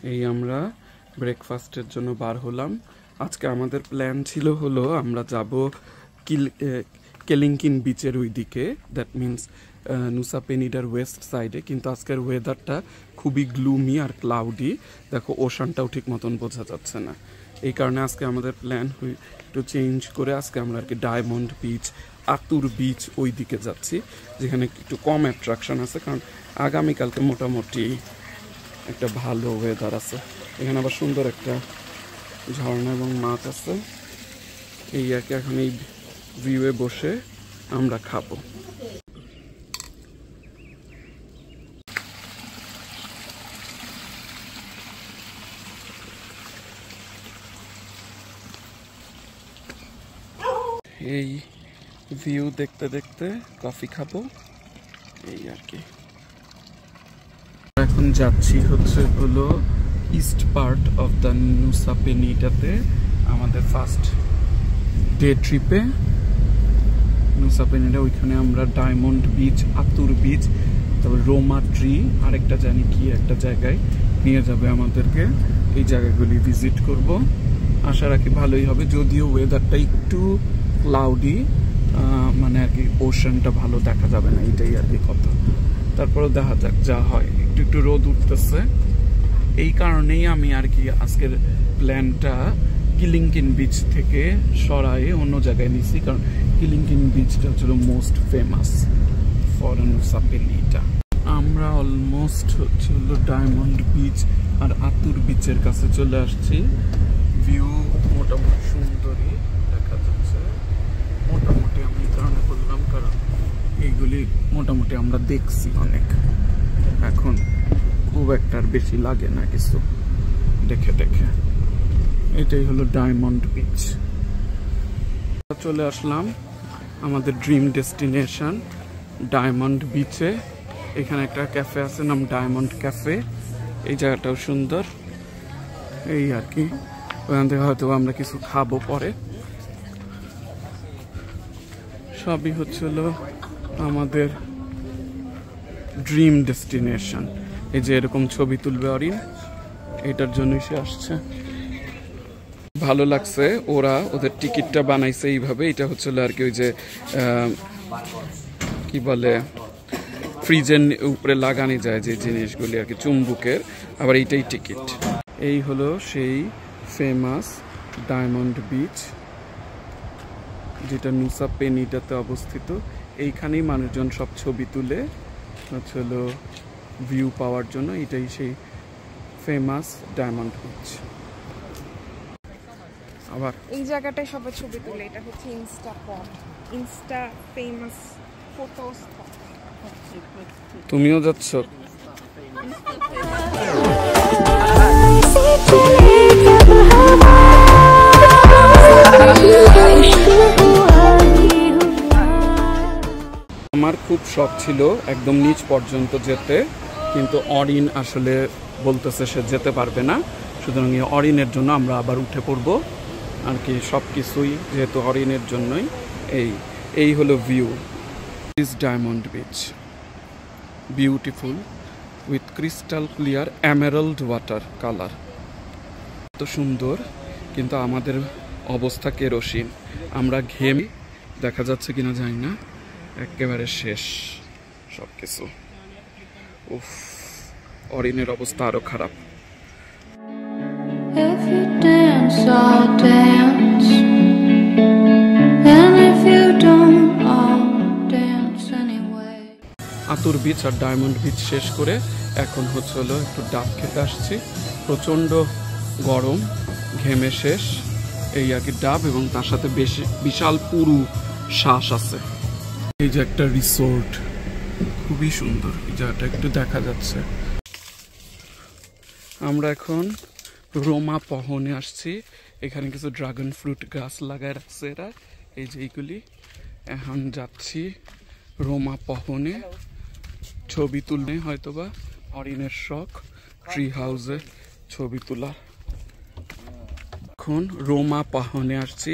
এই আমরা ব্রেকফাস্টের জন্য বার হলাম। আজকে আমাদের প্ল্যান ছিল হলো আমরা যাব কেলিংকিন বিচের ওই দিকে, দ্যাট মিনস নুসা পেনিডার ওয়েস্ট সাইডে, কিন্তু আজকের ওয়েদারটা খুবই গ্লুমি আর ক্লাউডি। দেখো ওশানটাও ঠিক মতন বোঝা যাচ্ছে না, এই কারণে আজকে আমাদের প্ল্যান একটু চেঞ্জ করে আজকে আমরা আর কি ডায়মন্ড বিচ, আতুর বিচ ওই দিকে যাচ্ছি, যেখানে একটু কম অ্যাট্রাকশন আছে, কারণ আগামীকালকে মোটামুটি একটা ভালো ওয়েদার আছে। এখানে আবার সুন্দর একটা ঝর্ণা এবং মাছ আছে। এই আর কি এখন এই ভিউয়ে বসে আমরা খাবো। এই ভিউ দেখতে দেখতে কফি খাবো, এই আর কি। এখন যাচ্ছি হলো east part of the Nusa পেনিডাতে, আমাদের ফার্স্ট ডে ট্রিপে নুসা পেনিডা। ওইখানে আমরা ডায়মন্ড বিচ, আতুর বিচ, তারপর রোমা ট্রি, আরেকটা জানি কি একটা জায়গায় নিয়ে যাবে আমাদেরকে। এই জায়গাগুলি ভিজিট করব, আশা রাখি ভালোই হবে, যদিও ওয়েদারটা একটু ক্লাউডি, মানে আর কি ওশানটা ভালো দেখা যাবে না, এটাই আর কি কথা। তারপরেও দেখা যাক যা হয়, একটু একটু রোদ উঠতেছে, এই কারণেই আমি আর কি আজকের প্ল্যানটা কিলিংকিন বিচ থেকে সরায়ে অন্য জায়গায় নিছি, কারণ কিলিংকিন বিচটা হচ্ছিল মোস্ট ফেমাস ফর নুসা পেনিডা। আমরা অলমোস্ট হচ্ছিল ডায়মন্ড বিচ আর আতুর বিচের কাছে চলে আসছি। ভিউ মোটামুটি সুন্দরই দেখা যাচ্ছে, মোটামুটি আমি কারণে বললাম কারণ এইগুলি মোটামুটি আমরা দেখছি অনেক, এখন খুব একটা বেশি লাগে না কিছু দেখে দেখে। এটাই হলো ডায়মন্ড বিচ। চলে আসলাম আমাদের ড্রিম ডেস্টিনেশন ডায়মন্ড বিচে। এখানে একটা ক্যাফে আছে, নাম ডায়মন্ড ক্যাফে। এই জায়গাটাও সুন্দর, এই আর কি। ওখান থেকে হয়তো আমরা কিছু খাবো পরে। সবই হচ্ছিল আমাদের ড্রিম ডেস্টিনেশন। এই যে এরকম ছবি তুলবে অরিন, এটার জন্যই সে আসছে। ভালো লাগছে, ওরা ওদের টিকিটটা বানাইছে এইভাবে। এটা হচ্ছিল আর কি ওই যে কি বলে ফ্রিজের উপরে লাগানো যায় যে জিনিসগুলি আর কি, চুম্বুকের, আবার এইটাই টিকিট। এই হলো সেই ফেমাস ডায়মন্ড বিচ, যেটা নুসা পেনিডাতে অবস্থিত। এইখানেই মানুষজন সব ছবি তুলে হচ্ছিল ভিউ পাওয়ার জন্য। এটাই সেই ফেমাস ডায়মন্ড বিচ। আবার এই জায়গাটায় সবাই ছবি তুলে, এটা হচ্ছে ইনস্টা ফেমাস ফটো স্পট। তুমিও যাচ্ছ? আমার খুব শখ ছিল একদম নিচ পর্যন্ত যেতে, কিন্তু অরিন আসলে বলতেছে সে যেতে পারবে না, সুতরাং অরিনের জন্য আমরা আবার উঠে পড়ব আর কি। সব কিছুই যেহেতু অরিনের জন্যই। এই হলো view. This diamond beach beautiful with crystal clear emerald water colour, এত সুন্দর। কিন্তু আমাদের অবস্থা কেরোসিন, আমরা ঘেমে, দেখা যাচ্ছে কিনা জানি না, একেবারে শেষ সব কিছু। উফ, অরিনের অবস্থা আরো খারাপ। If you dance, I'll dance. And if you don't, I'll dance anyway. Atur beach R diamond beach শেষ করে এখন হলো একটু ডাব খেতে আসছি। প্রচণ্ড গরম, ঘেমে শেষ, এই আর কি ডাব, এবং তার সাথে বিশাল পুরু শ্বাস আছে। এই যে একটা রিসোর্ট, খুবই সুন্দর, এই জায়গাটা একটু দেখা যাচ্ছে। আমরা এখন রোমা পহনে আসছি। এখানে কিছু ড্রাগন ফ্রুট গাছ লাগায় রাখছে এরা, এই যে এইগুলি। এখন যাচ্ছি রোমা পহনে ছবি তুললে, হয়তোবা অরিনের শখ ট্রি হাউসে ছবি তোলা। এখন রোমা পাহনে আসছি,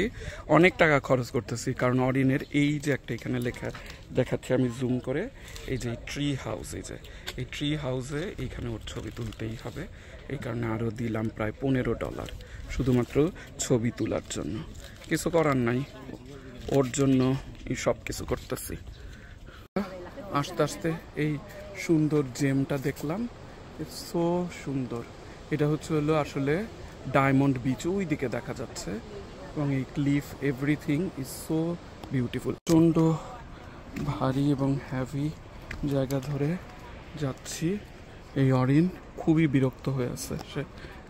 অনেক টাকা খরচ করতেছি, কারণ অরিনের এই যে একটা এখানে লেখা দেখাচ্ছি আমি জুম করে, এই যে ট্রি হাউস, এই যে এই ট্রি হাউসে এইখানে ওর ছবি তুলতেই হবে, এই কারণে আরও দিলাম প্রায় $15 শুধুমাত্র ছবি তোলার জন্য। কিছু করার নাই, ওর জন্য এই সব কিছু করতেছি। আস্তে আস্তে এই সুন্দর জেমটা দেখলাম, সো সুন্দর। এটা হলো আসলে ডায়মন্ড বিচ, ওই দিকে দেখা যাচ্ছে, এবং এই cliff everything is so beautiful. প্রচণ্ড ভারী এবং হ্যাভি জায়গা ধরে যাচ্ছি। এই অরিন খুবই বিরক্ত হয়ে আছে সে,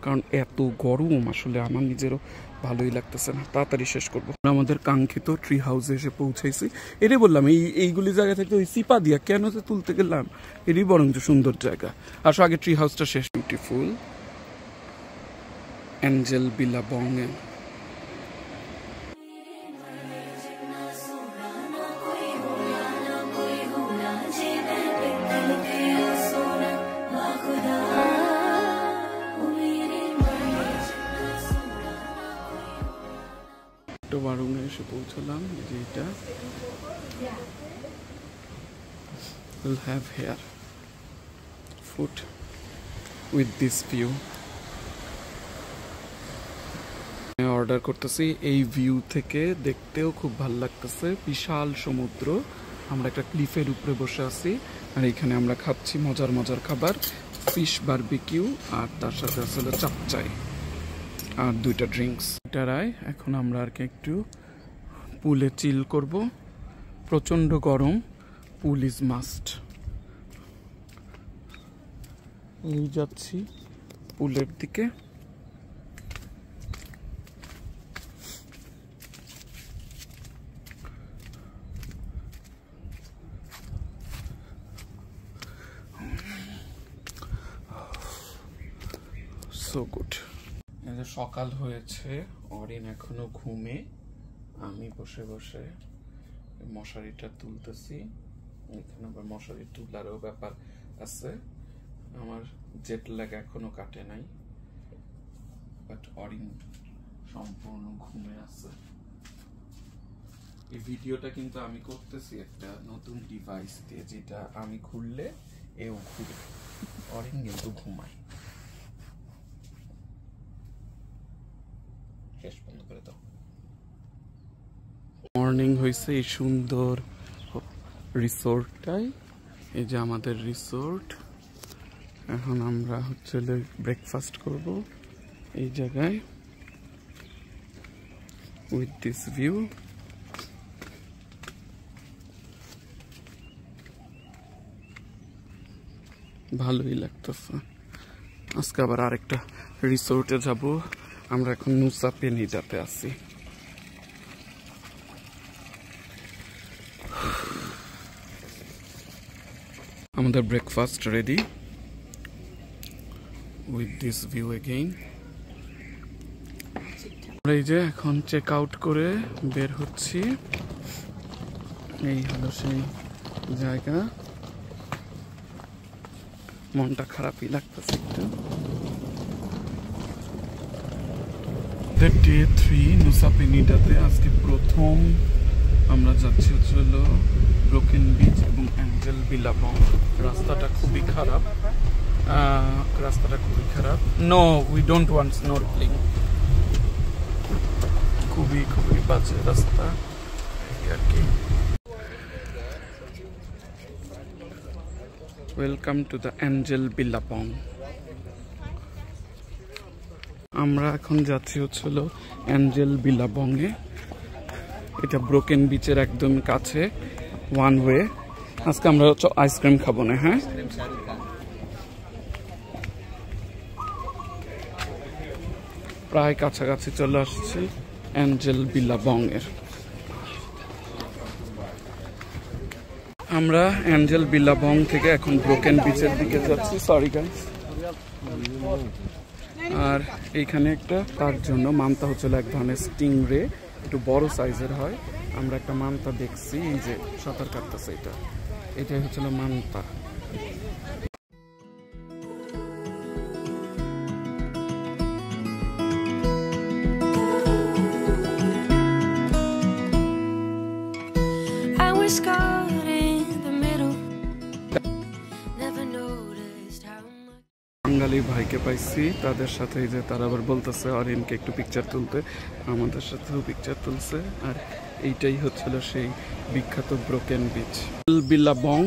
কারণ এত গরম আসলে আমার নিজেরও ভালোই লাগতেছে না। তাড়াতাড়ি শেষ করবো। আমাদের কাঙ্ক্ষিত ট্রি হাউসে এসে পৌঁছাইছি। এটাই বললাম, এইগুলি জায়গা থেকে ওই সিপা দিয়া কেন যে তুলতে গেলাম, এরই বরং সুন্দর জায়গা। আসো আগে ট্রি হাউসটা শেষ। Beautiful Angel বিলাবংয়ে। বারুণে এসে পৌঁছলাম। যেটা will have here food with this view. Order করতেছি। এই ভিউ থেকে দেখতেও খুব ভালো লাগতেছে, বিশাল সমুদ্র। আমরা একটা ক্লিফের উপরে বসে আছি, আর এখানে আমরা খাচ্ছি মজার মজার খাবার, ফিশ বারবিকিউ, আর তার সাথে আসলে চাপচাই আর 2টা ড্রিঙ্কস। এটারাই এখন আমরা আর কি একটু পুলে চিল করব। প্রচণ্ড গরম, পুল ইজ মাস্ট। এই যাচ্ছি পুলের দিকে। So good. সকাল হয়েছে, অরিন এখনো ঘুমে। আমি বসে বসে মশারিটা তুলতেছি। এখানে আবার মশারি তুলারও ব্যাপার আছে। আমার জেট ল্যাগ এখনো কাটে নাই, বাট অরিন সম্পূর্ণ ঘুমে আছে। এই ভিডিওটা কিন্তু আমি করতেছি একটা নতুন ডিভাইস দিয়ে, যেটা আমি ঘুরলে এও ঘুরে। অরিন কিন্তু ঘুমায়। মর্নিং হয়েছে এই সুন্দর রিসোর্টটাই। এই যে আমাদের রিসোর্ট। এখন আমরা ব্রেকফাস্ট করব এই জায়গায় উইথ দিস ভিউ। ভালোই লাগতেছে। আজকে আবার আরেকটা রিসোর্টে যাব। আমরা এখন নুসা পেনিডাতে আছি। আমাদের breakfast ready with this view again. আমরা এই যে এখন চেক আউট করে বের হচ্ছি। এই হলো সেই জায়গা। মনটা খারাপই লাগতেছে একটু। ডে 3 নুসা পেনিডাতে আজকে প্রথম আমরা যাচ্ছি হলো ব্রোকেন বিচ এবং অ্যাঞ্জেল বিলাবং। রাস্তাটা খুবই খারাপ, no we don't want snorkelling. খুবই খুবই বাজে রাস্তা আর কি। Welcome to the Angel Billabong. আমরা এখন যাচ্ছি হলো অ্যাঞ্জেল বিলাবং এ। এটা ব্রোকেন বিচের একদম কাছে, ওয়ান ওয়ে। আজকে আমরা আইসক্রিম খাবো না। হ্যাঁ, প্রায় কাছাকাছি চলে আসছি অ্যাঞ্জেল বিলাবং এর। আমরা অ্যাঞ্জেল বিলাবং থেকে এখন ব্রোকেন বিচের দিকে যাচ্ছি। Sorry guys. আর এইখানে একটা তার জন্য মান্তা হচ্ছিল এক ধরনের স্টিংরে, একটু বড় সাইজের হয়। আমরা একটা মান্তা দেখছি, এই যে সাঁতার কাটতেছে, এটাই হচ্ছিল Manta. And we're scarred in the middle. Never know finally ভাইকে পাইছি, তাদের সাথে যে তারা আবার বলতেছে অরিনকে একটু পিকচার তুলতে, আমাদের সাথেও পিকচার তুলছে। আর এইটাই হচ্ছিল সেই বিখ্যাত ব্রোকেন বিচ বিল্লাবং।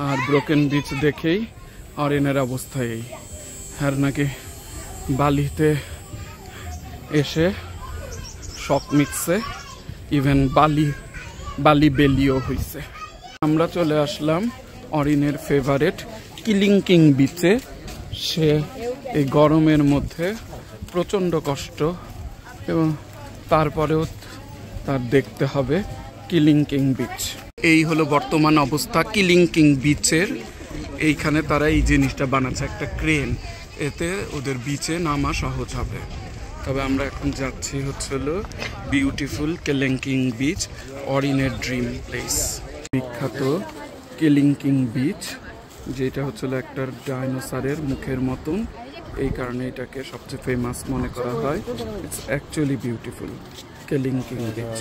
আর ব্রোকেন বিচ দেখেই অরিনের অবস্থা এই, আর নাকি বালিতে এসে শক মিটছে, ইভেন বালি বেলিও হয়েছে। আমরা চলে আসলাম অরিনের ফেভারেট কিলিংকিং বিচে। সে এই গরমের মধ্যে প্রচণ্ড কষ্ট, এবং তারপরেও তার দেখতে হবে কিলিংকিং বিচ। এই হলো বর্তমান অবস্থা কিলিংকিং বিচের। এইখানে তারা এই জিনিসটা বানাচ্ছে, একটা ক্রেন, এতে ওদের বিচে নামা সহজ হবে। তবে আমরা এখন যাচ্ছি হচ্ছিল beautiful Kelingking beach, অরিনের dream place. বিখ্যাত কিলিংকিং বিচ, যেটা হচ্ছিল একটা ডাইনোসরের মুখের মতন, এই কারণে এটাকে সবচেয়ে ফেমাস মনে করা হয়। It's actually beautiful Kelingking beach.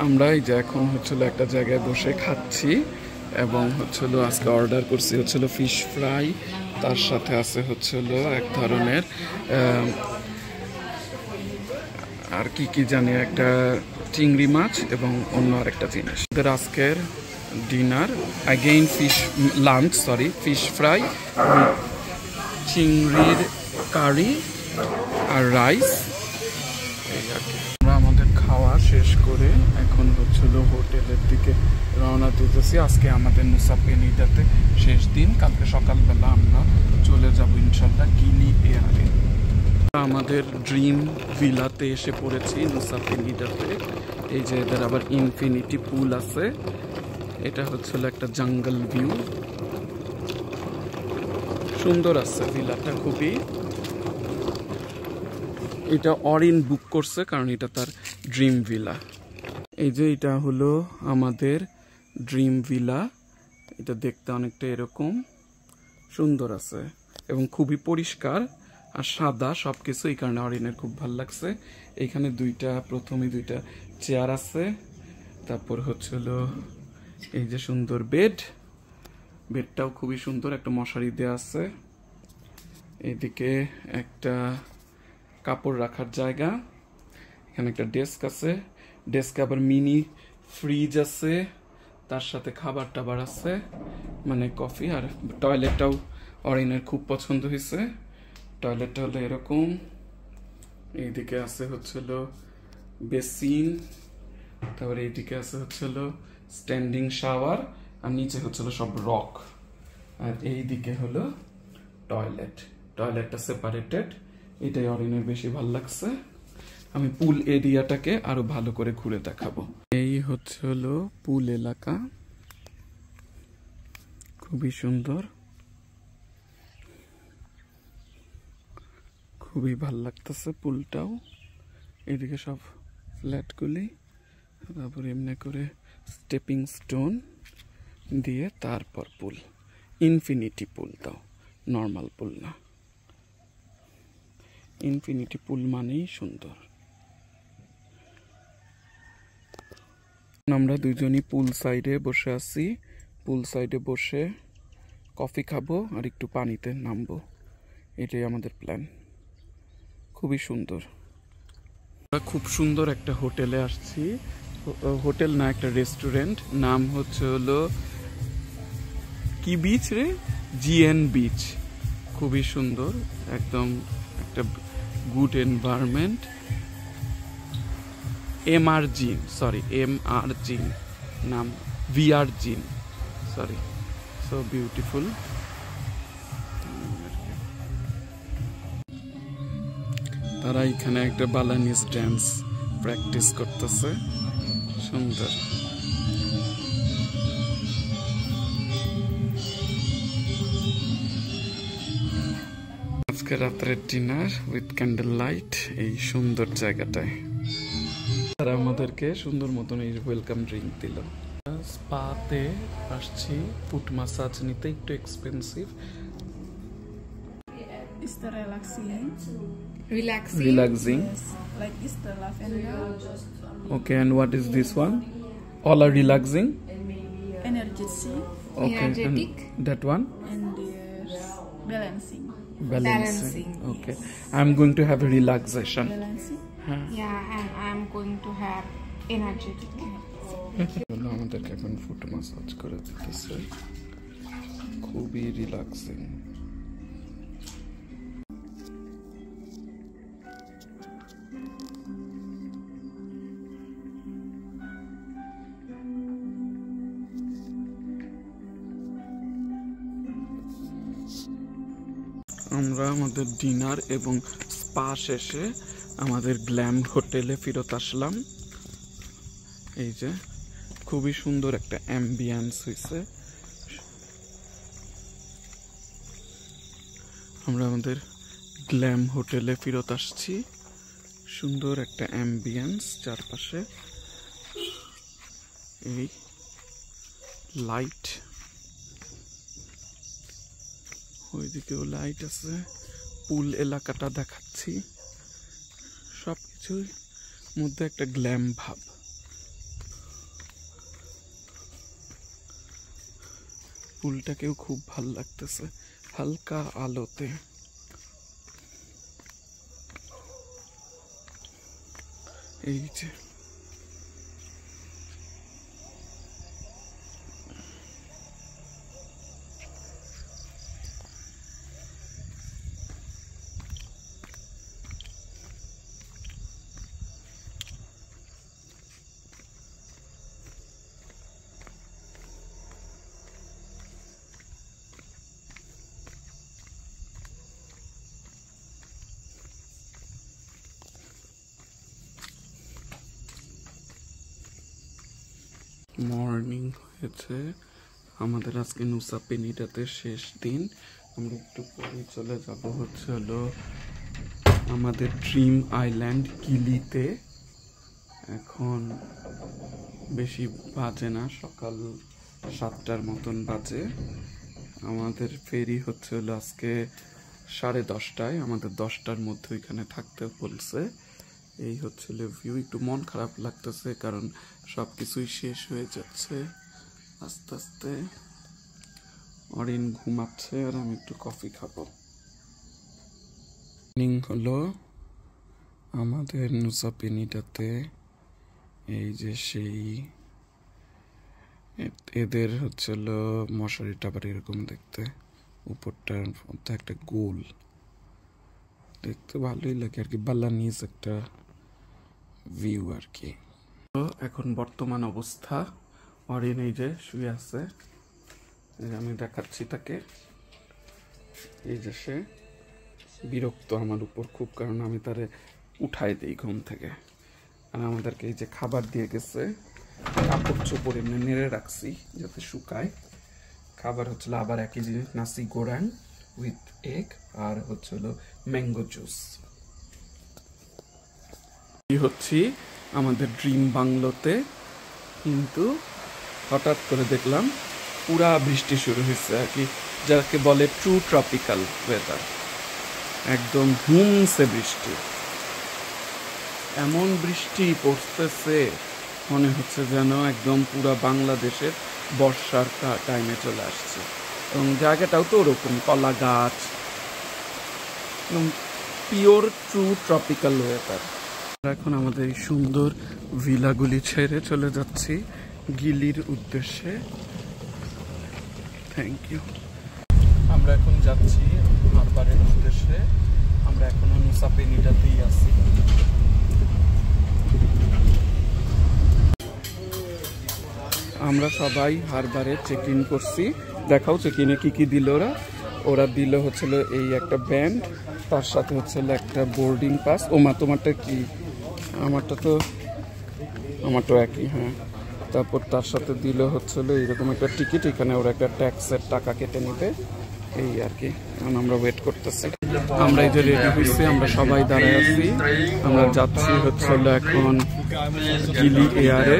আমরা এই যে এখন হচ্ছিল একটা জায়গায় বসে খাচ্ছি, এবং হচ্ছিল আজকে অর্ডার করছি হচ্ছিল ফিশ ফ্রাই, তার সাথে আছে হচ্ছিল এক ধরনের আর কি জানি একটা চিংড়ি মাছ এবং অন্য আরেকটা জিনিস। ওদের আজকের ডিনার অ্যাগেইন ফিশ ফ্রাই, চিংড়ির কারি আর রাইস। আমরা আমাদের খাওয়া শেষ করে এখন হচ্ছিল হোটেলের দিকে রওনা দিতেছি। আজকে আমাদের নুসা পেনিটাতে শেষ দিন, কালকে সকালবেলা আমরা চলে যাব ইনশাল্লাহ গিলি এয়ারে। আমাদের ড্রিম ভিলাতে এসে পড়েছি নুসা পেনিটাতে। এই যে এদের আবার ইনফিনিটি পুল আছে, এটা হচ্ছিল একটা জঙ্গল ভিউ, সুন্দর আছে ভিলাটা খুবই। এটা অরিন বুক করছে কারণ এটা তার ড্রিম ভিলা। এই যে এটা হলো আমাদের ড্রিম ভিলা, এটা দেখতে অনেকটা এরকম সুন্দর আছে এবং খুবই পরিষ্কার আর সাদা সবকিছু, এই কারণে অরিনের খুব ভালো লাগছে। এইখানে প্রথমে দুইটা চেয়ার আছে, তারপর হচ্ছিল এই যে সুন্দর বেডটাও খুবই সুন্দর, একটা মশারি দেয়া আছে। এদিকে একটা কাপড় রাখার জায়গা, এখানে একটা ডেস্ক আছে, ডেস্কে আবার মিনি ফ্রিজ আছে, তার সাথে খাবার টাবার আছে, মানে কফি। আর টয়লেটটাও অরিনের খুব পছন্দ হয়েছে, টয়লেটটা হলো এরকম। এইদিকে আছে হচ্ছিল বেসিন, তারপরে এইদিকে আছে হচ্ছিল স্ট্যান্ডিং শাওয়ার, আর নিচে হচ্ছিল সব রক। আর এইদিকে হলো টয়লেটটা সেপারেটেড। এটাই অরিনের বেশি ভালো লাগছে। আমি পুল এরিয়াটাকে আরো ভালো করে ঘুরে দেখাবো। এই হচ্ছে হলো পুল এলাকা, খুবই সুন্দর, খুবই ভালো লাগতেছে পুলটাও। এদিকে সব ফ্ল্যাটগুলি, তারপরে এমনি করে স্টেপিং স্টোন দিয়ে তারপর পুল, ইনফিনিটি পুল, তাও নর্মাল পুল না, ইনফিনিটি পুল মানেই সুন্দর। আমরা দুজনই পুল সাইডে বসে আছি, পুল সাইডে বসে কফি খাবো আর একটু পানিতে নামবো, এটাই আমাদের প্ল্যান। খুবই সুন্দর। আমরা খুব সুন্দর একটা হোটেলে আসছি, হোটেল না একটা রেস্টুরেন্ট, নাম হচ্ছে হলো কি বিচ রে, জিএন বিচ। খুবই সুন্দর, একদম একটা গুড এনভায়রনমেন্ট। এমআর জিন নাম, ভিআর জিন, সরি, সো বিউটিফুল। তারা এখানে একটা বালানিস ড্যান্স প্র্যাকটিস করতেছে, সুন্দর। আজকে রাত্রের ডিনার উইথ ক্যান্ডেল লাইট এই সুন্দর জায়গাটায়। তারা আমাদেরকে সুন্দর মতন এই ওয়েলকাম ড্রিঙ্ক দিল। স্পাতে আসছি ফুট মাসাজ নিতে, একটু expensive. It's the relaxing. Relaxing. Yes, like this the lavender. Okay, and what is this one? All are relaxing. Energetic Okay, Energetic. and that one? and there's balancing. Balancing. Okay, I'm going to have a relaxation. Balancing. Yeah, and I'm going to have energetic. আমাদেরকে এখন foot massage করে দিতেছে, খুবই relaxing. আমরা আমাদের dinner এবং spa শেষে আমাদের গ্ল্যাম হোটেলে ফেরত আসলাম। এই যে খুবই সুন্দর একটা অ্যাম্বিয়েন্স হয়েছে। আমরা আমাদের গ্ল্যাম হোটেলে ফেরত আসছি। সুন্দর একটা অ্যাম্বিয়েন্স, চারপাশে এই লাইট, ওইদিকেও লাইট আছে, পুল এলাকাটা দেখাচ্ছি, সবকিছুর মধ্যে একটা গ্ল্যাম ভাব। পুলটাকেও খুব ভাল লাগতেছে হালকা আলোতে। এই যে মর্নিং হয়েছে আমাদের আজকে নুসা পেনিটাতে শেষ দিন। আমরা একটু পরে চলে যাব হচ্ছে হলো আমাদের ড্রিম আইল্যান্ড কিলিতে। এখন বেশি বাজে না, সকাল 7টার মতন বাজে। আমাদের ফেরি হচ্ছে হলো আজকে 10:30টায়, আমাদের 10টার মধ্যে এখানে থাকতে বলছে। এই হচ্ছে ভিউ। একটু মন খারাপ লাগতেছে কারণ সবকিছুই শেষ হয়ে যাচ্ছে আস্তে আস্তে। অরিন ঘুমাচ্ছে আর আমি একটু কফি খাবো। হলো আমাদের নুসা পেনিটাতে এই যে সেই এদের হচ্ছে হলো মশারিটা আবার এরকম দেখতে, উপরটার মধ্যে একটা গোল, দেখতে ভালোই লাগে আর কি, বালানিজ একটা ভিউ আর কি। এখন বর্তমান অবস্থা, অরিন এই যে শুয়ে আছে, আমি দেখাচ্ছি তাকে। এই যে সে বিরক্ত আমার উপর খুব, কারণ আমি তারে উঠাই দিই ঘুম থেকে। আর আমাদেরকে এই যে খাবার দিয়ে গেছে, কাপড় চোপড় এমনি নেড়ে রাখছি যাতে শুকায়। খাবার হচ্ছিল আবার একই জিনিস, নাসি গোরাং উইথ এগ আর হচ্ছে হলো ম্যাঙ্গো জুস। হচ্ছি আমাদের ড্রিম বাংলোতে, কিন্তু হঠাৎ করে দেখলাম পুরা বৃষ্টি শুরু হয়েছে আর কি, যাকে বলে ট্রু ট্রপিক্যাল ওয়েদার। একদম হুমসে বৃষ্টি, এমন বৃষ্টি পড়তেছে মনে হচ্ছে যেন একদম পুরা বাংলাদেশের বর্ষার টাইমে চলে আসছে। এবং জায়গাটাও তো ওরকম, কলা গাছ, একদম পিওর ট্রু ট্রপিক্যাল ওয়েদার। এখন আমাদের এই সুন্দর ভিলাগুলি ছেড়ে চলে যাচ্ছি গিলির উদ্দেশ্যে। Thank you. আমরা এখন যাচ্ছি হারবারের উদ্দেশ্যে। আমরা এখনো নুসা পেনিটাতেই আছি। আমরা সবাই হারবারে চেক ইন করছি। দেখাও চেক ইনে কি কি দিল ওরা। ওরা দিল হচ্ছিল এই একটা ব্যান্ড, তার সাথে হচ্ছিল একটা বোর্ডিং পাস। ওমা তোমারটা কি? আমারটাও একই। হ্যাঁ, তারপর তার সাথে দিল হচ্ছিল এইরকম একটা টিকিট, এখানে ওরা একটা ট্যাক্সের টাকা কেটে নিবে। এই আর কি এখন আমরা ওয়েট করতেছি আমরা এই যে রেডি হয়েছি আমরা সবাই দাঁড়ায় আছি আমরা যাচ্ছি হচ্ছে এখন গিলি এয়ারে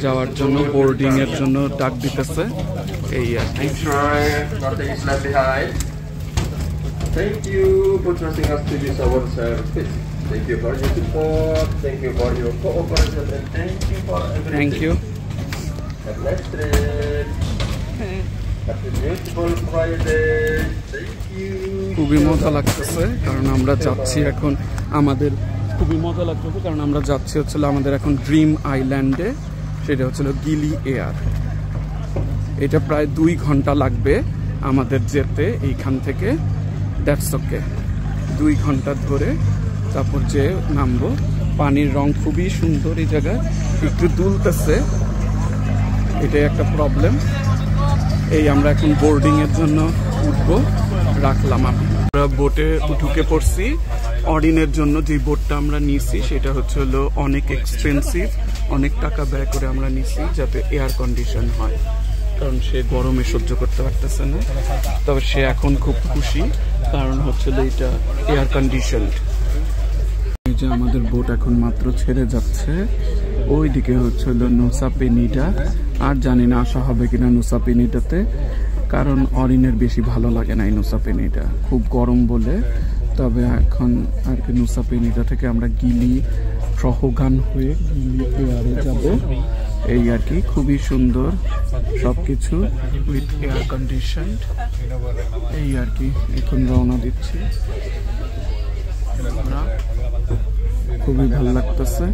যাওয়ার জন্য বোর্ডিং এর জন্য ডাক দিতেছে এই আর কি Thank you for trusting us to this our service. Thank you for your support. Thank you for your cooperation and thank you for everything. Thank you. Have a nice trip. Have a beautiful Friday. Thank you. খুবই মজা লাগতেছে কারণ আমরা যাচ্ছি এখন আমাদের খুবই মজা লাগতেছে কারণ আমরা যাচ্ছি হচ্ছে আমাদের এখন ড্রিম আইল্যান্ডে সেটা হচ্ছিল গিলি এয়ার এটা প্রায় 2 ঘন্টা লাগবে আমাদের যেতে এইখান থেকে দ্যাটস ওকে 2 ঘন্টা ধরে তারপর যে নামবো পানির রং খুবই সুন্দর এই জায়গায় একটু দুলতেছে এটাই একটা প্রবলেম এই আমরা এখন বোর্ডিং এর জন্য উঠবো রাখলাম আমরা বোটে ঢুকে পড়ছি অরিনের জন্য যে বোটটা আমরা নিয়েছি সেটা হচ্ছে হলো অনেক এক্সপেন্সিভ অনেক টাকা ব্যয় করে আমরা নিয়েছি যাতে এয়ার কন্ডিশন হয় কারণ সে গরমে সহ্য করতে পারতেছে না তবে সে এখন খুব খুশি কারণ হচ্ছে এটা এয়ার কন্ডিশনড এই যে আমাদের বোট এখন মাত্র ছেড়ে যাচ্ছে ওইদিকে হচ্ছে হলো নুসা পেনিটা আর জানি না আসা হবে কিনা নুসা পেনিটাতে কারণ অরিনের বেশি ভালো লাগে না এই নুসা পেনিটা খুব গরম বলে তবে এখন আর কি নুসা পেনিটা থেকে আমরা গিলি ট্রহগান হয়ে গিলি এয়ারে যাব এই আর কি খুবই সুন্দর সবকিছু উইথ এয়ার কন্ডিশনড এই আর কি এখন রওনা দিচ্ছি আমরা খুবই ভালো লাগতেছে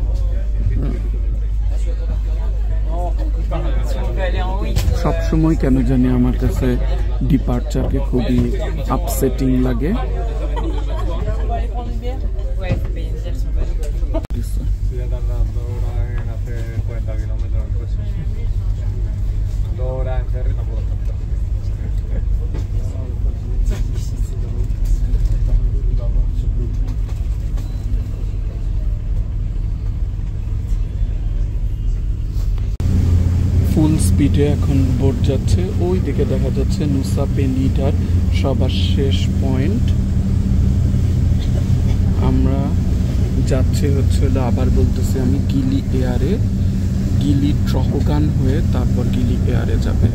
সবসময় কেন জানি আমার কাছে ডিপার্চারকে খুবই আপসেটিং লাগে ফুল স্পিডে এখন বোট যাচ্ছে ওই দিকে দেখা যাচ্ছে নুসা পেনিটার সবার শেষ পয়েন্ট আমরা যাচ্ছি হচ্ছে আবার বলতেছি আমি গিলি এয়ারে গিলি ট্রহগান হয়ে তারপর গিলি এয়ারে যাবে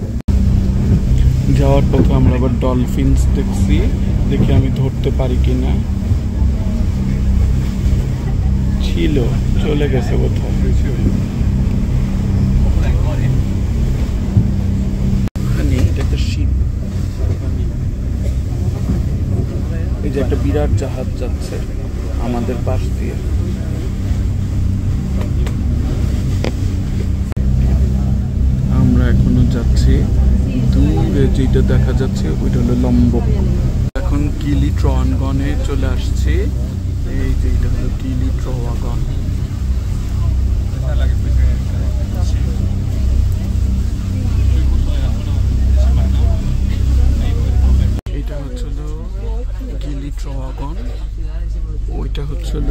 যাওয়ার পথে আমরা আবার ডলফিনস দেখছি দেখি আমি ধরতে পারি কিনা ছিল চলে গেছে কোথাও এই যে একটা বিরাট জাহাজ যাচ্ছে আমাদের পাশ দিয়ে আমরা এখনো যাচ্ছি দূরে যেটা দেখা যাচ্ছে ওইটা হলো লম্বক এখন গিলি ট্রওয়াগনে চলে আসছি এই যে এটা হলো গিলি ট্রওয়াগন এটা হচ্ছিল গিলি ট্রওয়াগন ওইটা হচ্ছিল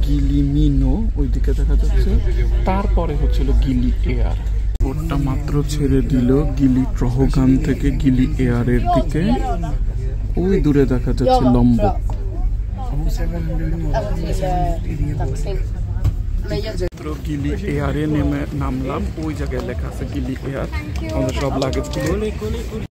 গিলি মিনো ওইদিকে দেখা যাচ্ছে তারপরে হচ্ছিল গিলি এয়ার বোটটা মাত্র ছেড়ে দিল গিলি ট্রহগান থেকে গিলি এয়ারের দিকে ওই দূরে দেখা যাচ্ছে লম্বক গিলি এয়ারে নেমে নামলাম ওই জায়গায় লেখা আছে গিলি এয়ার আমাদের সব লাগেজ